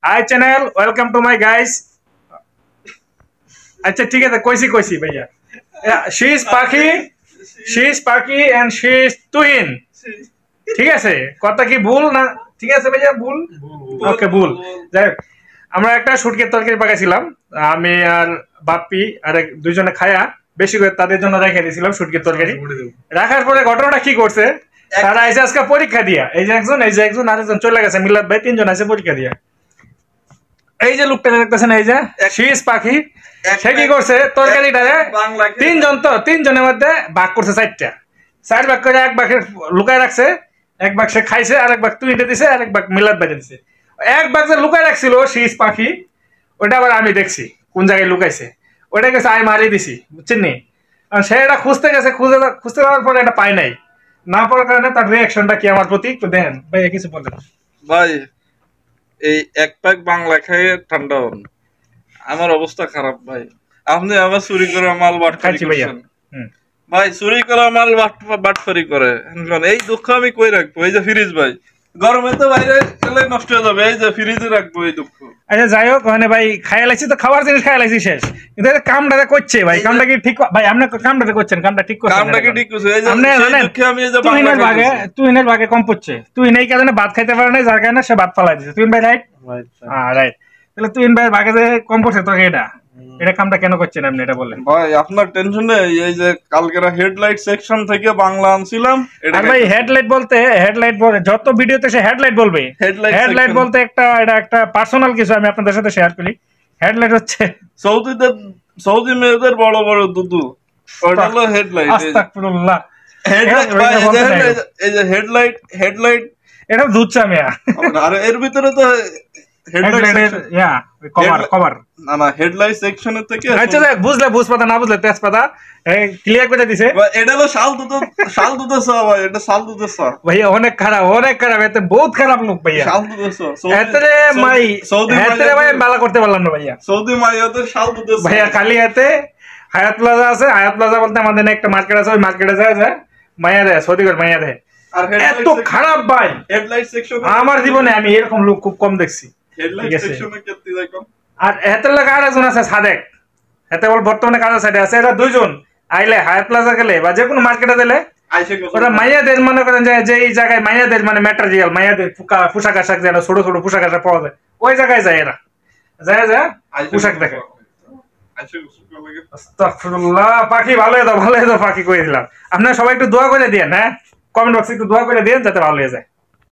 Hi channel, welcome to my guys. अच्छा ठीक है तो कोई भैया. Yeah, she is Sparky and she is twin. ঠিক আছে কথা কি ভুল না ঠিক আছে ভাইয়া ভুল ওকে ভুল যাই আমরা একটা শুটকির তরকারি পাকাইছিলাম আমি আর বাপ্পি আর দুইজনে খায়া বেশি করে তাদের জন্য রেখে দিয়েছিলাম শুটকির তরকারি রাখার পরে ঘটনাটা কি করছে তারা এসে আজকে পরীক্ষা দিয়া এই যে একজন আরেকজন চলে গেছে মিলাদ ভাই তিনজন আছে পরীক্ষা দিয়া এই যে লোকটা দেখতেছেন এই যে শীষ পাখি সে কি করছে তরকারিটারে তিনজনের মধ্যে ভাগ করছে চার ভাগ করে এক ভাগের লুকায় রাখছে এক ভাগ সে খাইছে আর এক ভাগ তুইতে দিছে আর এক ভাগ মিলাদ বাইরে দিছে এক ভাগ যে লুকায় রাখছিল শীষ পাখি ওটা আবার আমি দেখছি কোন জায়গায় লুকাইছে ওটা গেছে আমি মারিয়ে দিছি বুঝছেন নি সে এটা খুঁজতে গেছে খুঁজতে যাওয়ার পরে এটা পায় নাই না পাওয়ার কারণে তার রিয়াকশনটা কি আমার প্রতি একটু দেন ভাই কিছু বলেন ভাই এই এক প্যাক বাংলা খেয়ে ঠান্ডা হন আমার অবস্থা খারাপ ভাই আপনি আমার চুরি করে মাল বাটফারি করছেন ভাই চুরি করা মাল বাটফারি করে এই দুঃখ আমি কই রাখবো এই যে ফ্রিজ ভাই গরমে তো বাইরে গেলে নষ্ট হয়ে যাবে এই যে ফ্রিজে রাখবো এই দুঃখ আচ্ছা যাই হোক মানে ভাই খাইয়া লাগছি তো খাবার জিনিস খাইয়া লাগছি শেষ কিন্তু কামটা করছে ভাই কামটা কি ঠিক ভাই আপনি কামটা করছেন কামটা ঠিক করছেন কামটা কি ঠিক করছে এই যে আমি এই যে তুহিনের ভাগে কম পড়ছে তুই এই কারণে ভাত খাইতে পারে না যার কারণে সে ভাত ফালাই দিছে তুই ভাই রাইট রাইট তাহলে তুই ভাইয়ের ভাগে যে কম পড়ছে তো এটা কামটা কেন করছেন আপনি এটা বলেন ভাই আপনার টেনশন নেই এই যে কালকের হেডলাইট সেকশন থেকে বাংলা আনছিলাম আর ভাই হেডলাইট বলতে যত ভিডিওতে সে হেডলাইট বলবে হেডলাইট বলতে এটা একটা পার্সোনাল কিছু আমি আপনাদের সাথে শেয়ার করি হেডলাইট হচ্ছে সৌদি মেয়েদের বড় বড় দুদু ওটা হলো হেডলাইট আস্তাগফিরুল্লাহ এই যে হেডলাইট এটা দুধচা মিয়া আর এর ভিতরে তো হেডলাইট সেকশন থেকে আচ্ছা বুঝলে বুঝপাতা না বুঝলে তেজপাতা ক্লিয়ার করে দিছে এটা হলো শাল দুধ ভাই এটা শাল দুধ ভাইয়া অনেক খারাপ এতে বহুত খারাপ লোক ভাইয়া শাল দুধ এতে মাই এতে ভাই বালা করতে পারলাম না ভাইয়া সৌদি মাই এতে শাল দুধ ভাইয়া খালি এতে হায়াত প্লাজা আছে হায়াত প্লাজা বলতে আমাদের একটা মার্কেট আছে ওই মার্কেটে যায় মাইয়া দেয় সৌদি করে মাইয়া দেয় এত খারাপ ভাই হেডলাইট সেকশন আমার জীবনে আমি এরকম লোক খুব কম দেখছি আর এতের লোক আর একজন আছে সাদেক এতে বর্তমানে কাজের সাইডে আছে এরা দুইজন আইলে হায়াত প্লাজা গেলে বা যে কোনো মার্কেটে দিলে ওরা মাইয়াদের মনে করেন যে এই জায়গায় মাইয়াদের মানে ম্যাটেরিয়াল মাইয়াদের পোশাক আশাক যেন ছোট ছোট পোশাক আশাক পাওয়া যায় ওই জায়গায় যায় এরা যায় পোশাক দেখে আস্তাগফিরুল্লাহ পাখি ভালো পাখি করে দিলাম আপনারা সবাই একটু দোয়া করে দিয়েন হ্যাঁ কমেন্ট বক্সে একটু দোয়া করে দিয়েন যাতে ভালো হয়ে যায়